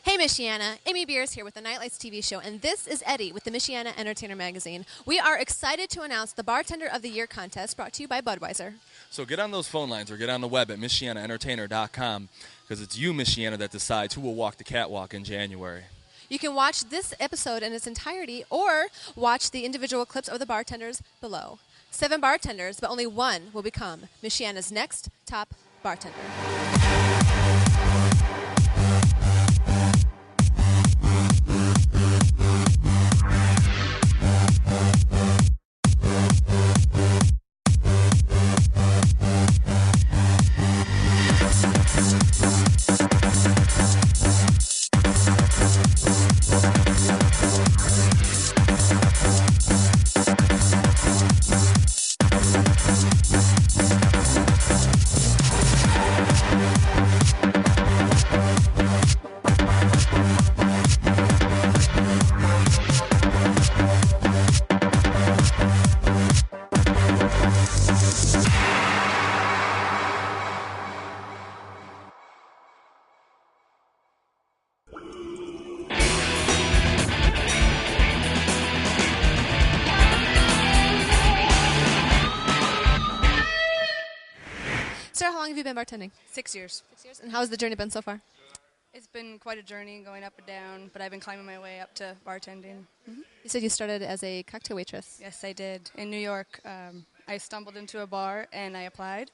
Hey, Michiana. Amy Beers here with the Nightlights TV show, and this is Eddie with the Michiana Entertainer magazine. We are excited to announce the Bartender of the Year contest brought to you by Budweiser. So get on those phone lines or get on the web at MichianaEntertainer.com because it's you, Michiana, that decides who will walk the catwalk in January. You can watch this episode in its entirety or watch the individual clips of the bartenders below. 7 bartenders, but only one will become Michiana's next top bartender. Sarah, how long have you been bartending? 6 years. 6 years. And how has the journey been so far? It's been quite a journey going up and down, but I've been climbing my way up to bartending. You said you started as a cocktail waitress. Yes, I did. In New York, I stumbled into a bar and I applied.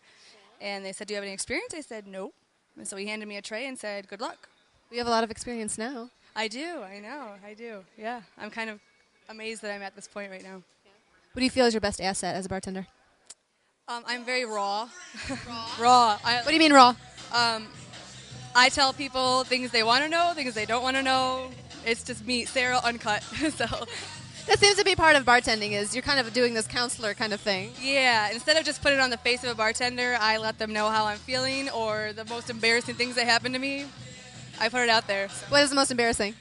And they said, "Do you have any experience?" I said, "No." And so he handed me a tray and said, "Good luck." We have a lot of experience now. I do. I know. I do. Yeah. I'm kind of amazed that I'm at this point right now. What do you feel is your best asset as a bartender? I'm very raw. Raw. What do you mean raw? I tell people things they want to know, things they don't want to know. It's just me, Sarah, uncut. So, That seems to be part of bartending, is you're kind of doing this counselor kind of thing. yeah, instead of just putting it on the face of a bartender, I let them know how I'm feeling or the most embarrassing things that happen to me. I put it out there. What is the most embarrassing?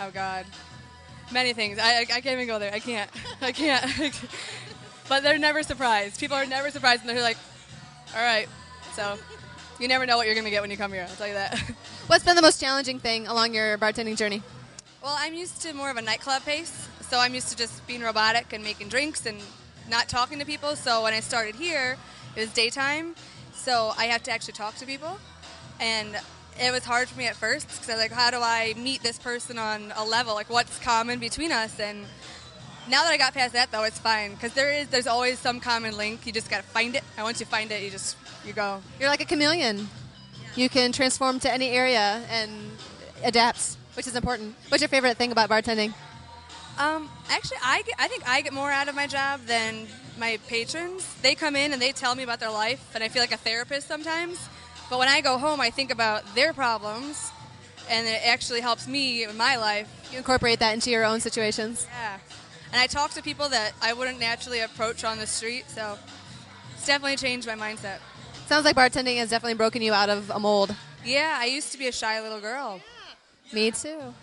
Oh, God. Many things. I can't even go there. I can't. I can't. But they're never surprised. People are never surprised, and they're like, all right. So you never know what you're going to get when you come here. I'll tell you that. What's been the most challenging thing along your bartending journey? Well, I'm used to more of a nightclub pace, so I'm used to just being robotic and making drinks and not talking to people. So when I started here, it was daytime, so I have to actually talk to people. And it was hard for me at first because I was like, how do I meet this person on a level? Like, what's common between us? And now that I got past that, though, it's fine because there's always some common link. You just got to find it. And once you find it, you go. You're like a chameleon. You can transform to any area and adapt, which is important. What's your favorite thing about bartending? Actually, I think I get more out of my job than my patrons. They come in and they tell me about their life, and I feel like a therapist sometimes. But when I go home, I think about their problems, and it actually helps me in my life. You incorporate that into your own situations. Yeah. And I talk to people that I wouldn't naturally approach on the street, so it's definitely changed my mindset. Sounds like bartending has definitely broken you out of a mold. Yeah, I used to be a shy little girl. Me too.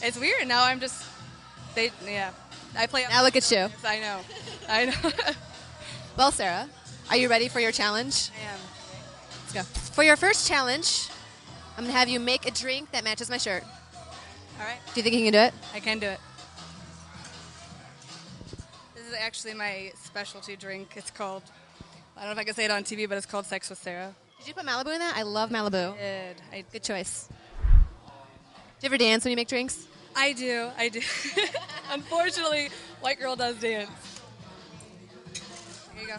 It's weird. Now I'm just, I play. Now look at you. I know. Well, Sarah, are you ready for your challenge? I am. Let's go. For your first challenge, I'm going to have you make a drink that matches my shirt. All right. Do you think you can do it? I can do it. This is actually my specialty drink. It's called, I don't know if I can say it on TV, but it's called Sex with Sarah. Did you put Malibu in that? I love Malibu. Good choice. Do you ever dance when you make drinks? I do. Unfortunately, white girl does dance. There you go.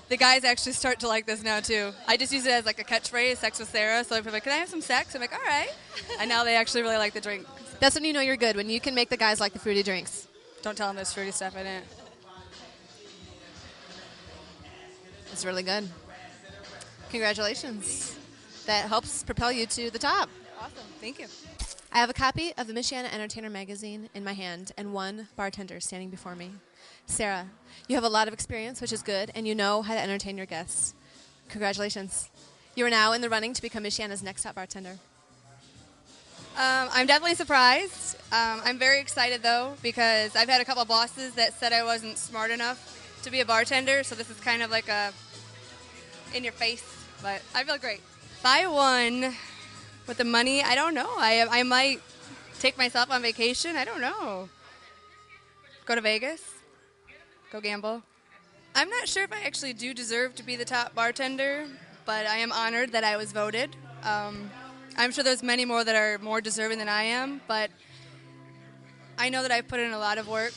The guys actually start to like this now, too. I just use it as like a catchphrase, Sex with Sarah. So if they're like, can I have some sex? I'm like, all right. And now they actually really like the drink. That's when you know you're good, when you can make the guys like the fruity drinks. Don't tell them there's fruity stuff in it. It's really good. Congratulations. That helps propel you to the top. Awesome. Thank you. I have a copy of the Michiana Entertainer magazine in my hand and one bartender standing before me. Sarah, you have a lot of experience, which is good, and you know how to entertain your guests. Congratulations. You are now in the running to become Michiana's next top bartender. I'm definitely surprised. I'm very excited, though, because I've had a couple bosses that said I wasn't smart enough to be a bartender, so this is kind of like a in your face, but I feel great. If I won With the money, I don't know. I might take myself on vacation. I don't know. Go to Vegas. Go gamble. I'm not sure if I actually do deserve to be the top bartender, but I am honored that I was voted. I'm sure there's many more that are more deserving than I am, but I know that I've put in a lot of work,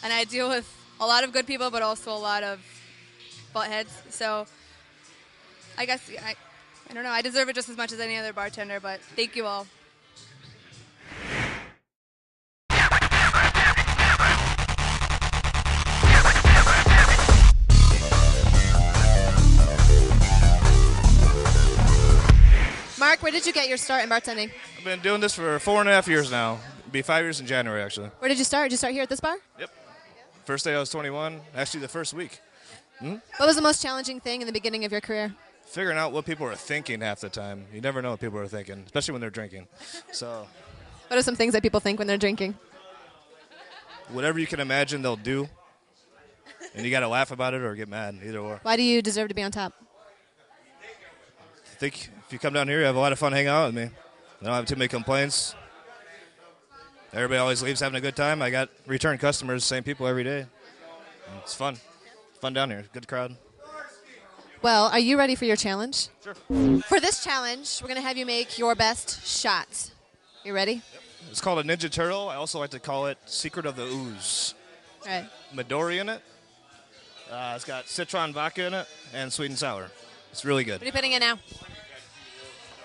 and I deal with a lot of good people, but also a lot of buttheads. So I guess I don't know. I deserve it just as much as any other bartender, but thank you all. Mark, where did you get your start in bartending? I've been doing this for 4.5 years now. It'll be 5 years in January, actually. Where did you start? Did you start here at this bar? Yep. First day I was 21. Actually, the first week. What was the most challenging thing in the beginning of your career? Figuring out what people are thinking half the time. You never know what people are thinking, especially when they're drinking. So, What are some things that people think when they're drinking? whatever you can imagine, they'll do. And you got to laugh about it or get mad, either or. Why do you deserve to be on top? I think if you come down here, you have a lot of fun hanging out with me. I don't have too many complaints. Everybody always leaves having a good time. I got return customers, same people every day. It's fun. Fun down here. Good crowd. Well, are you ready for your challenge? Sure. For this challenge, we're going to have you make your best shot. You ready? It's called a Ninja Turtle. I also like to call it Secret of the Ooze. All right. Midori in it. It's got citron vodka in it and sweet and sour. It's really good. What are you putting in now?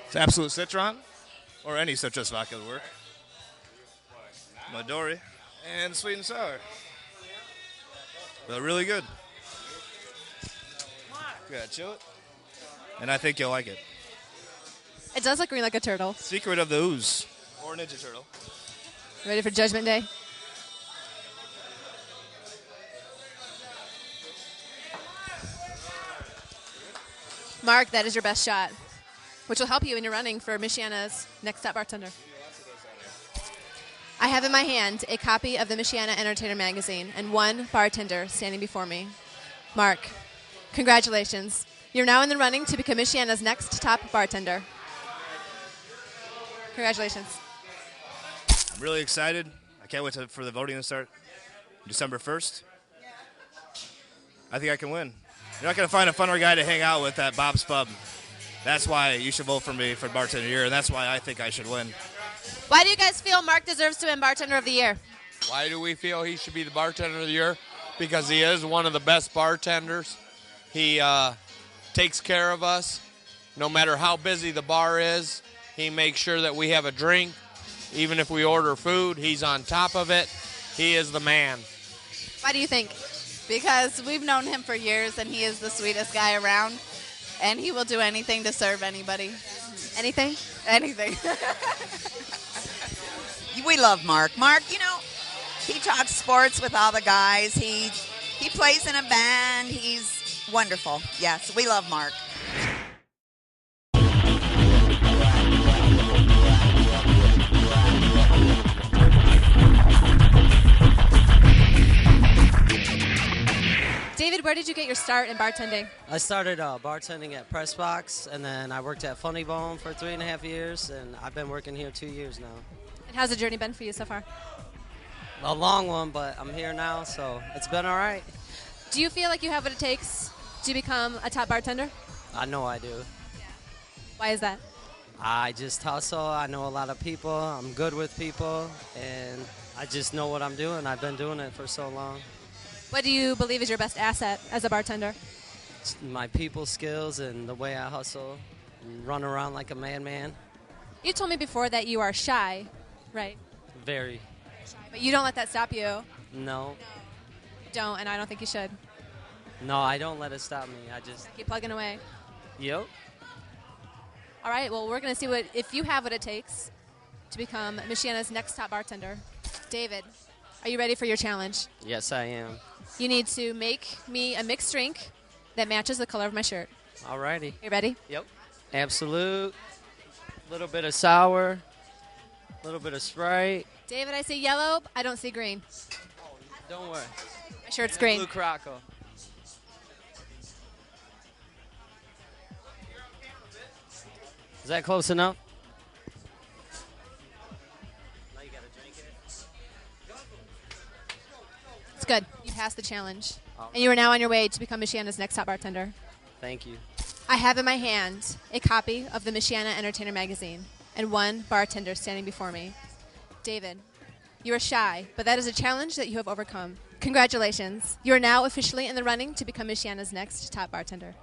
It's absolute citron, or any citrus vodka would work. Midori and sweet and sour. But really good. Gotta chill it. And I think you'll like it. It does look green like a turtle. Secret of the Ooze, or Ninja Turtle. Ready for Judgment Day? Mark, that is your best shot, which will help you in your running for Michiana's Next Top Bartender. I have in my hand a copy of the Michiana Entertainer magazine and one bartender standing before me. Mark, congratulations. You're now in the running to become Michiana's Next Top Bartender. Congratulations. I'm really excited. I can't wait for the voting to start December 1st. I think I can win. You're not going to find a funner guy to hang out with at Bob's Pub. That's why you should vote for me for Bartender of the Year, and that's why I think I should win. Why do you guys feel Mark deserves to win Bartender of the Year? Why do we feel he should be the Bartender of the Year? Because he is one of the best bartenders. He takes care of us. No matter how busy the bar is, he makes sure that we have a drink. Even if we order food, he's on top of it. He is the man. Why do you think? Because we've known him for years, and he is the sweetest guy around, and he will do anything to serve anybody. Anything? Anything. We love Mark. Mark, he talks sports with all the guys. He plays in a band. He's wonderful. Yes, we love Mark. David, where did you get your start in bartending? I started bartending at Pressbox, and then I worked at Funny Bone for 3.5 years, and I've been working here 2 years now. And how's the journey been for you so far? A long one, but I'm here now, so it's been all right. Do you feel like you have what it takes to become a top bartender? I know I do. Why is that? I just hustle. I know a lot of people. I'm good with people, and I just know what I'm doing. I've been doing it for so long. What do you believe is your best asset as a bartender? It's my people skills and the way I hustle and run around like a madman. You told me before that you are shy, right? Very. But you don't let that stop you. No. Don't, and I don't think you should. No, I don't let it stop me. I just... Keep plugging away. Yep. All right, well, we're going to see if you have what it takes to become Michiana's Next Top Bartender. David, are you ready for your challenge? Yes, I am. You need to make me a mixed drink that matches the color of my shirt. All righty. You ready? Yep. Absolute. A little bit of sour. A little bit of Sprite. David, I see yellow. I don't see green. Don't worry. My shirt's green. Blue Croco. Is that close enough? It's good. You passed the challenge. And you are now on your way to become Michiana's next top bartender. Thank you. I have in my hand a copy of the Michiana Entertainer magazine and one bartender standing before me. David, you are shy, but that is a challenge that you have overcome. Congratulations. You are now officially in the running to become Michiana's next top bartender.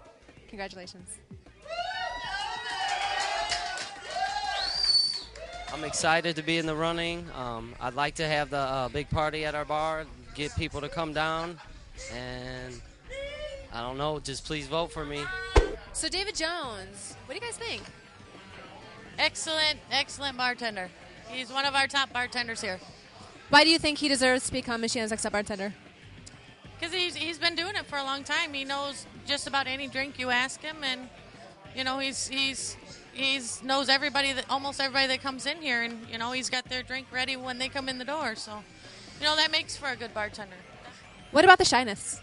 Congratulations. I'm excited to be in the running. I'd like to have the big party at our bar, get people to come down, and I don't know, just please vote for me. So David Jones, what do you guys think? Excellent bartender. He's one of our top bartenders here. Why do you think he deserves to become Michiana's next top bartender? Because he's been doing it for a long time. He knows just about any drink you ask him, and you know he's knows everybody almost everybody that comes in here, and you know he's got their drink ready when they come in the door. So, you know that makes for a good bartender. What about the shyness?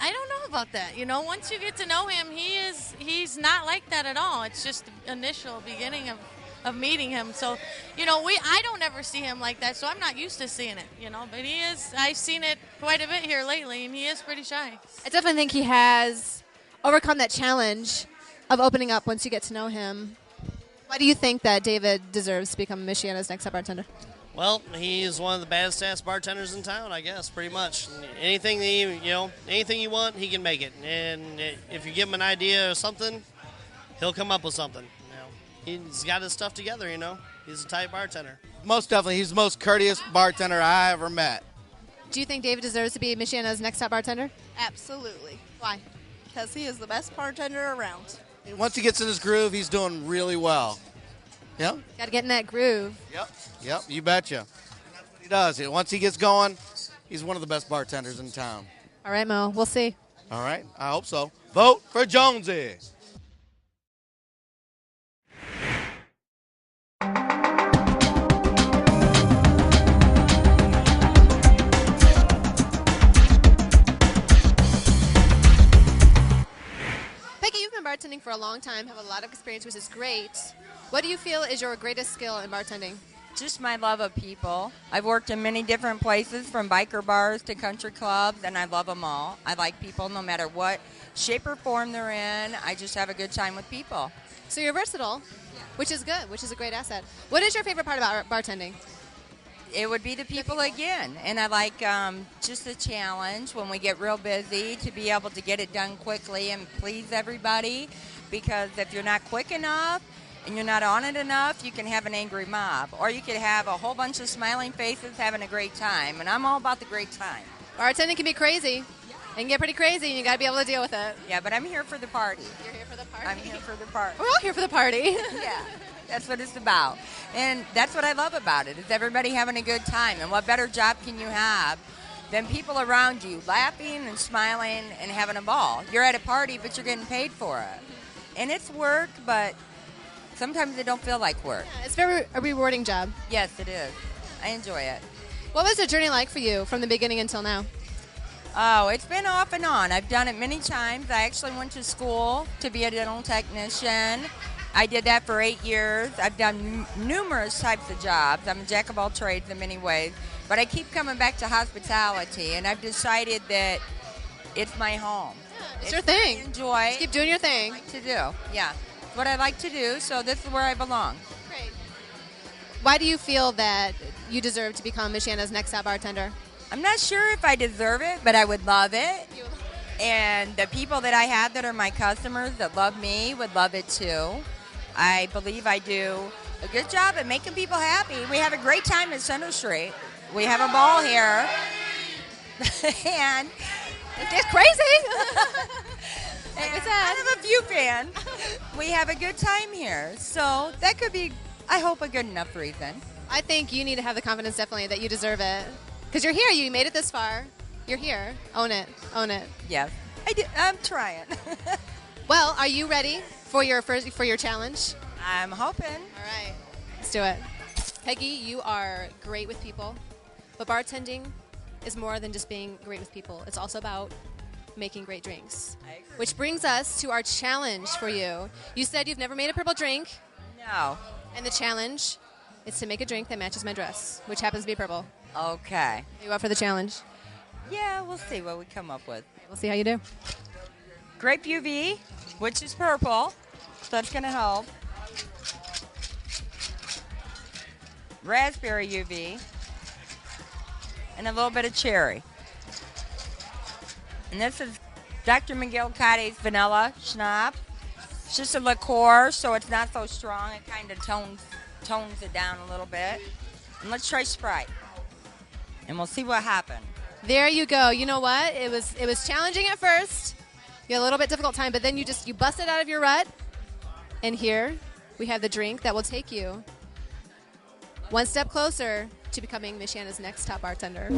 I don't know about that. You know, once you get to know him, he's not like that at all. It's just the initial beginning of meeting him. So, you know, I don't ever see him like that, so I'm not used to seeing it, you know. But he is. I've seen it quite a bit here lately, and he is pretty shy. I definitely think he has overcome that challenge of opening up once you get to know him. Why do you think that David deserves to become Michiana's next top bartender? Well, he's one of the baddest ass bartenders in town, I guess, pretty much. Anything anything you want, he can make it. And if you give him an idea or something, he'll come up with something. You know, he's got his stuff together. You know, he's a tight bartender. Most definitely, he's the most courteous bartender I ever met. Do you think David deserves to be Michiana's next top bartender? Absolutely. Why? Because he is the best bartender around. Once he gets in his groove, he's doing really well. Yep. Got to get in that groove. Yep, you betcha. And that's what he does. Once he gets going, he's one of the best bartenders in town. All right, Mo. We'll see. All right, I hope so. Vote for Jonesy. Peggy, you've been bartending for a long time, have a lot of experience, which is great. What do you feel is your greatest skill in bartending? Just my love of people. I've worked in many different places, from biker bars to country clubs, and I love them all. I like people no matter what shape or form they're in. I just have a good time with people. So you're versatile, which is good, which is a great asset. What is your favorite part about bartending? It would be the people again, and I like just the challenge when we get real busy to be able to get it done quickly and please everybody, because if you're not quick enough and you're not on it enough, you can have an angry mob, or you could have a whole bunch of smiling faces having a great time, and I'm all about the great time. Bartending can be crazy. It can get pretty crazy, and you got to be able to deal with it. Yeah, but I'm here for the party. You're here for the party? I'm here for the party. We're all here for the party. Yeah, that's what it's about. And that's what I love about it, is everybody having a good time. And what better job can you have than people around you laughing and smiling and having a ball? You're at a party, but you're getting paid for it. And it's work, but sometimes it don't feel like work. Yeah, it's a rewarding job. Yes, it is. I enjoy it. What was the journey like for you from the beginning until now? Oh, it's been off and on. I've done it many times. I actually went to school to be a dental technician. I did that for 8 years. I've done numerous types of jobs. I'm a jack of all trades in many ways. But I keep coming back to hospitality, and I've decided that it's my home. Yeah, it's your thing. Enjoy. Just keep doing your thing. What I like to do. Yeah. It's what I like to do, so this is where I belong. Great. Why do you feel that you deserve to become Michiana's next top bartender? I'm not sure if I deserve it, but I would love it. And the people that I have that are my customers that love me would love it too. I believe I do a good job at making people happy. We have a great time at Center Street. We have a ball here. And it's crazy. Like I said, I have a few fans. We have a good time here. So that could be, I hope, a good enough reason. I think you need to have the confidence, definitely, that you deserve it. Because you're here. You made it this far. You're here. Own it. Own it. Yes. I'm trying. Well, are you ready for your challenge? I'm hoping. All right. Let's do it. Peggy, you are great with people. But bartending is more than just being great with people. It's also about making great drinks. I agree. Which brings us to our challenge for you. You said you've never made a purple drink. No. And the challenge is to make a drink that matches my dress, which happens to be purple. Okay. Are you up for the challenge? Yeah, we'll see what we come up with. We'll see how you do. Grape UV, which is purple, so that's going to help. Raspberry UV, and a little bit of cherry. And this is Dr. McGillicuddy's Vanilla Schnapp. It's just a liqueur, so it's not so strong. It kind of tones it down a little bit. And let's try Sprite, and we'll see what happens. There you go. You know what? It was challenging at first. You had a little bit difficult time, but then you busted out of your rut. And here we have the drink that will take you one step closer to becoming Michiana's next top bartender.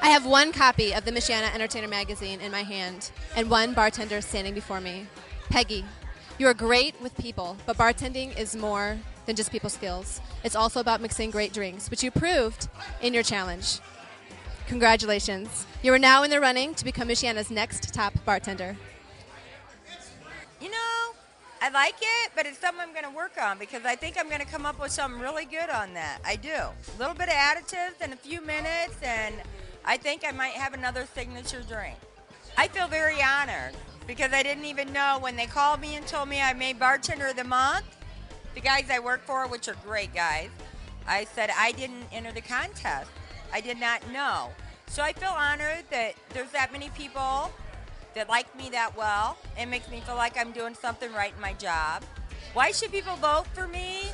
I have one copy of the Michiana Entertainer magazine in my hand and one bartender standing before me. Peggy, you are great with people, but bartending is more than just people skills. It's also about mixing great drinks, which you proved in your challenge. Congratulations. You are now in the running to become Michiana's next top bartender. You know, I like it, but it's something I'm going to work on because I think I'm going to come up with something really good on that. I do. A little bit of additives in a few minutes, and I think I might have another signature drink. I feel very honored because I didn't even know when they called me and told me I made Bartender of the Month. The guys I work for, which are great guys, I said I didn't enter the contest. I did not know. So I feel honored that there's that many people that like me that well. It makes me feel like I'm doing something right in my job. Why should people vote for me?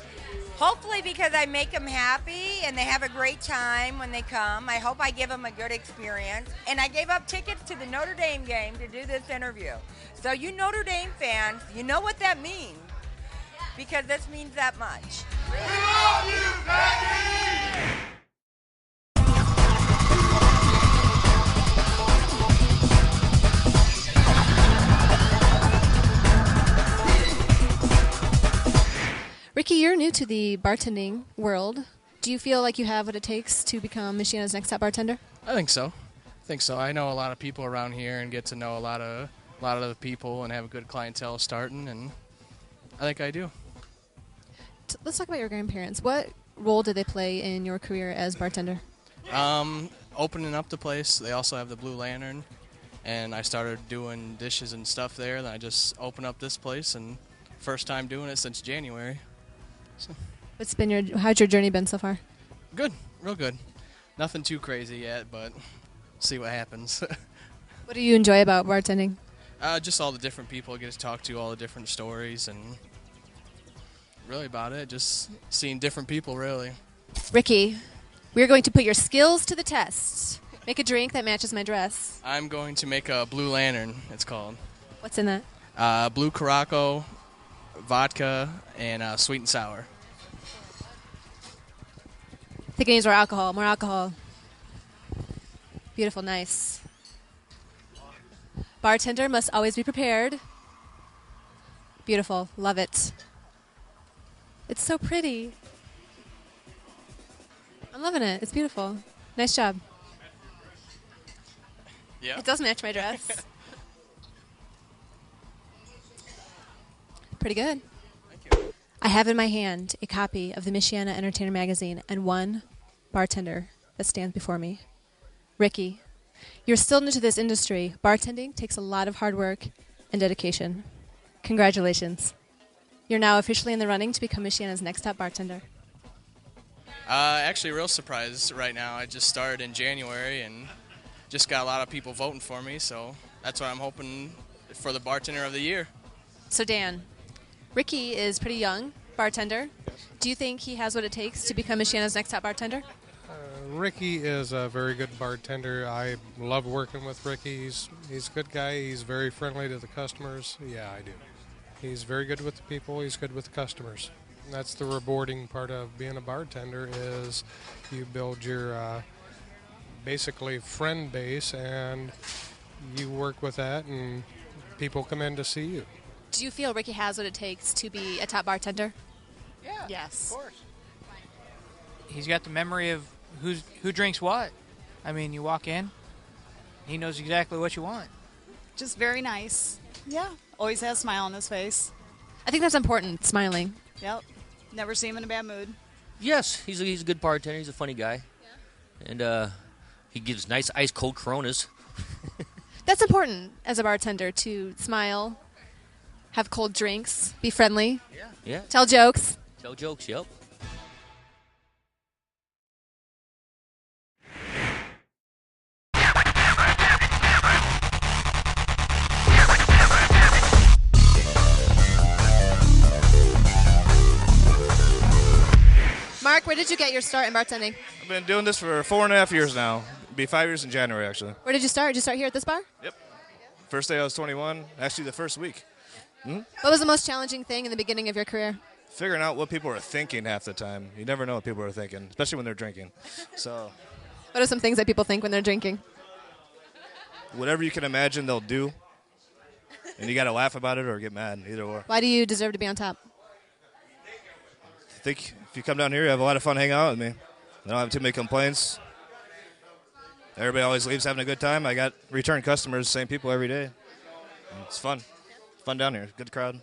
Hopefully because I make them happy and they have a great time when they come. I hope I give them a good experience. And I gave up tickets to the Notre Dame game to do this interview. So you Notre Dame fans, you know what that means because this means that much. We love you, Peggy! Ricky, you're new to the bartending world. Do you feel like you have what it takes to become Michiana's next top bartender? I think so. I know a lot of people around here and get to know a lot of the people and have a good clientele starting, and I think I do. Let's talk about your grandparents. What role did they play in your career as bartender? Opening up the place. They also have the Blue Lantern, and I started doing dishes and stuff there. Then I just opened up this place, and first time doing it since January. So. How's your journey been so far? Good, real good. Nothing too crazy yet, but see what happens. What do you enjoy about bartending? Just all the different people I get to talk to, all the different stories, and really about it. Just seeing different people, really. Ricky, we're going to put your skills to the test. Make a drink that matches my dress. I'm going to make a Blue Lantern, it's called. What's in that? Blue Caraco, vodka, and sweet and sour. I think it needs more alcohol. Beautiful, nice. Bartender must always be prepared. Beautiful, love it. It's so pretty. I'm loving it, it's beautiful. Nice job. Yeah. It does match my dress. Pretty good. Thank you. I have in my hand a copy of the Michiana Entertainer magazine and one bartender that stands before me. Ricky, you're still new to this industry. Bartending takes a lot of hard work and dedication. Congratulations. You're now officially in the running to become Michiana's next top bartender. Actually, real surprised right now. I just started in January and just got a lot of people voting for me, so that's what I'm hoping for the Bartender of the Year. So Dan, Ricky is pretty young, bartender. Do you think he has what it takes to become Michiana's next top bartender? Ricky is a very good bartender. I love working with Ricky. He's a good guy. He's very friendly to the customers. Yeah, I do. He's very good with the people. He's good with the customers. That's the rewarding part of being a bartender is you build your basically friend base and you work with that and people come in to see you. Do you feel Ricky has what it takes to be a top bartender? Yeah. Yes. Of course. He's got the memory of who drinks what. I mean, you walk in, he knows exactly what you want. Just very nice. Yeah. Always has a smile on his face. I think that's important, smiling. Yep. Never see him in a bad mood. Yes, he's a good bartender. He's a funny guy. Yeah. And He gives nice ice cold Coronas. That's important as a bartender to smile, have cold drinks, be friendly, Yeah. tell jokes. Tell jokes, yep. Mark, where did you get your start in bartending? I've been doing this for 4.5 years now. It'll be 5 years in January, actually. Where did you start? Did you start here at this bar? Yep. First day I was 21. Actually, the first week. What was the most challenging thing in the beginning of your career? Figuring out what people are thinking half the time. You never know what people are thinking, especially when they're drinking. So, What are some things that people think when they're drinking? whatever you can imagine, they'll do. And you got to laugh about it or get mad, either or. Why do you deserve to be on top? I think if you come down here, you have a lot of fun hanging out with me. I don't have too many complaints. Everybody always leaves having a good time. I got return customers, same people every day. It's fun. Fun down here. Good crowd.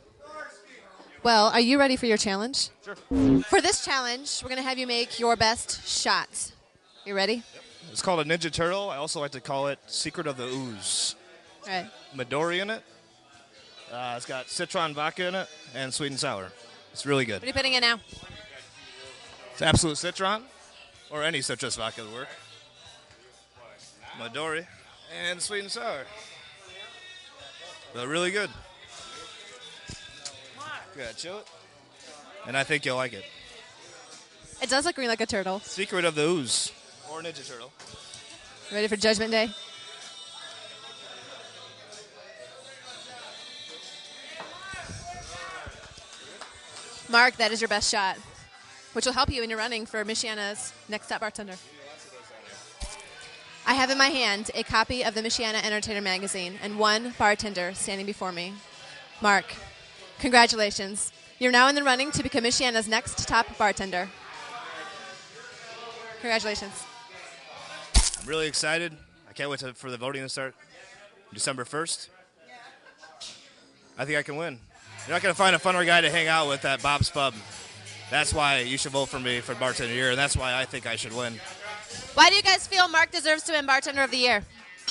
Well, are you ready for your challenge? Sure. For this challenge, we're going to have you make your best shot. You ready? It's called a Ninja Turtle. I also like to call it Secret of the Ooze. All right. Midori in it. It's got citron vodka in it and sweet and sour. It's really good. What are you putting in now? It's absolute citron, or any citrus vodka would work. Midori and sweet and sour. They're really good. Gotta chill it. And I think you'll like it. It does look green like a turtle. Secret of the Ooze, or Ninja Turtle. Ready for Judgment Day? Mark, that is your best shot, which will help you in your running for Michiana's Next Top Bartender. I have in my hand a copy of the Michiana Entertainer magazine and one bartender standing before me. Mark, congratulations. You're now in the running to become Michiana's Next Top Bartender. Congratulations. I'm really excited. I can't wait for the voting to start December 1st. I think I can win. You're not going to find a funner guy to hang out with at Bob's Pub. That's why you should vote for me for Bartender of the Year, and that's why I think I should win. Why do you guys feel Mark deserves to win Bartender of the Year?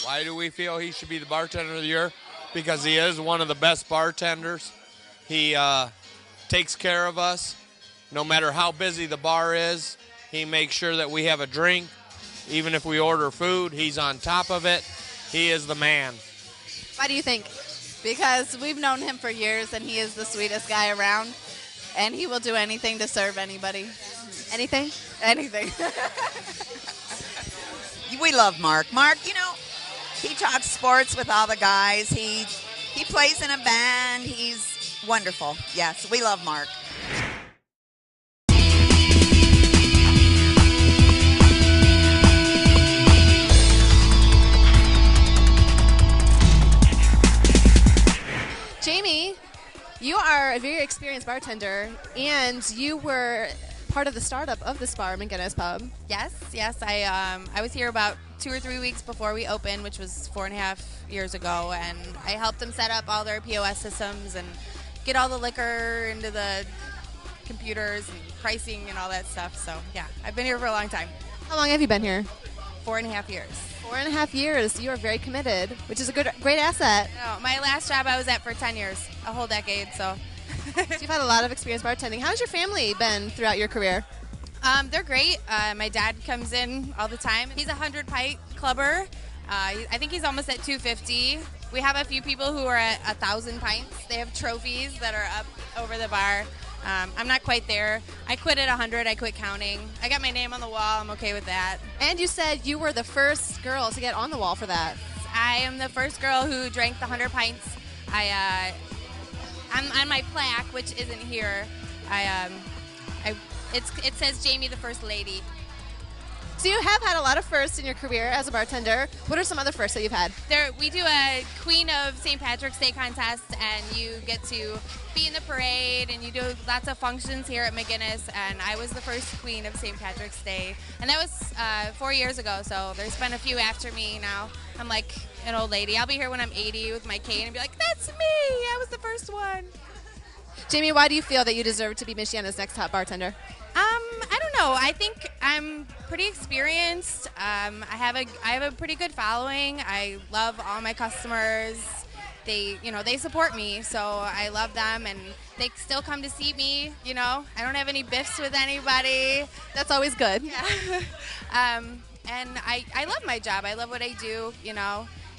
Why do we feel he should be the Bartender of the Year? Because he is one of the best bartenders. He takes care of us. No matter how busy the bar is, he makes sure that we have a drink. Even if we order food, he's on top of it. He is the man. Why do you think? Because we've known him for years, and he is the sweetest guy around, and he will do anything to serve anybody. Anything? Anything. We love Mark. Mark, he talks sports with all the guys. He plays in a band. He's wonderful. Yes, we love Mark. Jamie, you are a very experienced bartender, and you were part of the startup of this bar, McGinnis Pub. Yes. I was here about 2 or 3 weeks before we opened, which was 4.5 years ago, and I helped them set up all their POS systems and get all the liquor into the computers and pricing and all that stuff. So, yeah, I've been here for a long time. How long have you been here? 4.5 years. 4.5 years. You are very committed, which is a great asset. No, my last job I was at for 10 years, a whole decade, so. So you've had a lot of experience bartending. How's your family been throughout your career? They're great. My dad comes in all the time. He's a 100-pint clubber. I think he's almost at 250. We have a few people who are at 1,000 pints. They have trophies that are up over the bar. I'm not quite there. I quit at 100. I quit counting. I got my name on the wall. I'm okay with that. And you said you were the first girl to get on the wall for that. I am the first girl who drank the 100 pints. On my plaque, which isn't here, it says Jamie the First Lady. So you have had a lot of firsts in your career as a bartender. What are some other firsts that you've had? We do a Queen of St. Patrick's Day contest, and you get to be in the parade, and you do lots of functions here at McGinnis, and I was the first Queen of St. Patrick's Day. And that was 4 years ago, so there's been a few after me now. I'm like an old lady. I'll be here when I'm 80 with my cane and be like, that's me! I was the first one. Jamie, why do you feel that you deserve to be Michiana's Next Top Bartender? I don't know. I think I'm pretty experienced. I have a pretty good following. I love all my customers. They support me, so I love them, and they still come to see me. I don't have any biffs with anybody. That's always good. Yeah. And I love my job. I love what I do.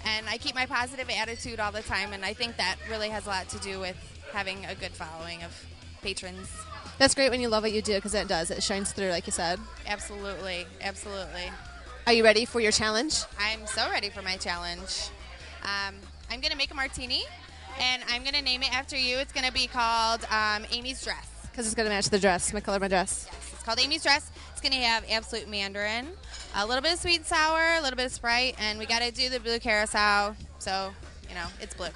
And I keep my positive attitude all the time, and I think that really has a lot to do with having a good following of patrons. That's great when you love what you do, because it does. It shines through, like you said. Absolutely. Are you ready for your challenge? I'm so ready for my challenge. I'm going to make a martini, and I'm going to name it after you. It's going to be called Amy's Dress. Because it's going to match the dress, my color of my dress. Yes, it's called Amy's Dress. It's going to have absolute mandarin, a little bit of sweet and sour, a little bit of Sprite, and we got to do the blue carousel, so, it's blue.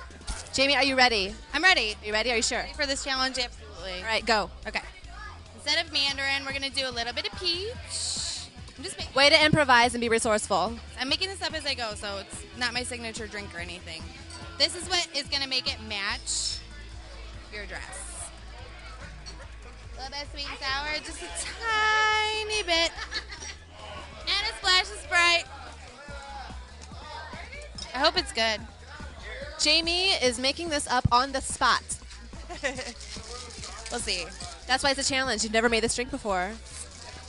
Jamie, are you ready? I'm ready. Are you ready? Are you sure? Ready for this challenge? Absolutely. All right, go. Okay. Instead of mandarin, we're going to do a little bit of peach. Way to improvise and be resourceful. I'm making this up as I go, so it's not my signature drink or anything. This is what is going to make it match your dress. A little bit of sweet and sour, just a tiny bit. And a splash of Sprite. I hope it's good. Jamie is making this up on the spot. We'll see. That's why it's a challenge. You've never made this drink before.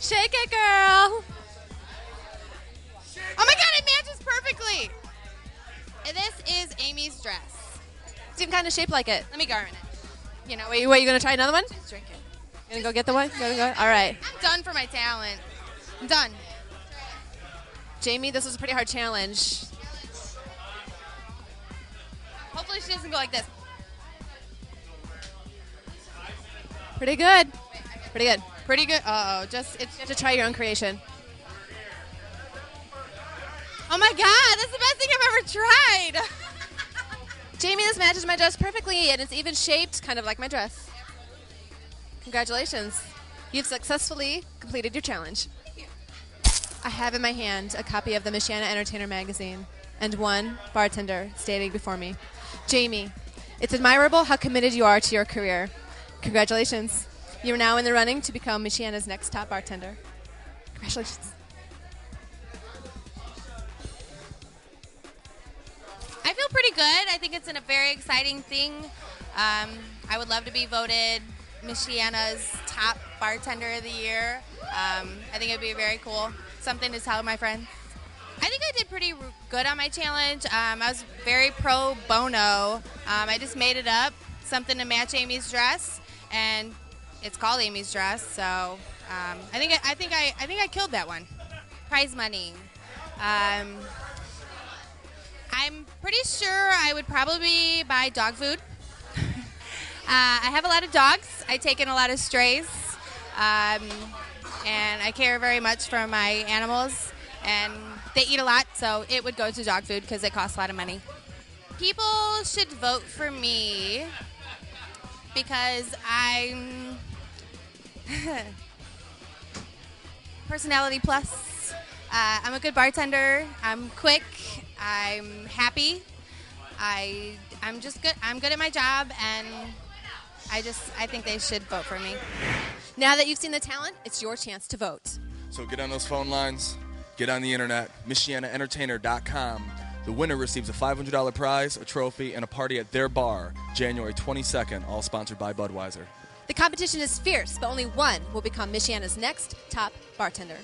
Shake it, girl. Oh my God, it matches perfectly. And this is Amy's dress. It's even kind of shaped like it. Let me garment it. Wait, you going to try another one? Just drink it. You going to go get the one? Go. All right. I'm done for my talent. I'm done. Jamie, this was a pretty hard challenge. Hopefully she doesn't go like this. Pretty good. Pretty good. You have to try your own creation. Oh my God, that's the best thing I've ever tried. Jamie, this matches my dress perfectly, and it's even shaped kind of like my dress. Congratulations. You've successfully completed your challenge. I have in my hand a copy of the Michiana Entertainer magazine and one bartender standing before me. Jamie, it's admirable how committed you are to your career. Congratulations. You are now in the running to become Michiana's next top bartender. Congratulations. I feel pretty good. I think it's a very exciting thing. I would love to be voted Michiana's top bartender of the year. I think it would be very cool. Something to tell my friends. I think I did pretty good on my challenge. I was very pro bono. I just made it up, something to match Amy's dress, and it's called Amy's Dress. So I think I killed that one. Prize money. I'm pretty sure I would probably buy dog food. I have a lot of dogs. I take in a lot of strays. And I care very much for my animals. And they eat a lot, so it would go to dog food because it costs a lot of money. People should vote for me because I'm personality plus. I'm a good bartender. I'm quick. I'm happy. I'm just good. I'm good at my job, and I think they should vote for me. Now that you've seen the talent, it's your chance to vote. So get on those phone lines, get on the internet, MichianaEntertainer.com. The winner receives a $500 prize, a trophy, and a party at their bar, January 22nd, all sponsored by Budweiser. The competition is fierce, but only one will become Michiana's next top bartender.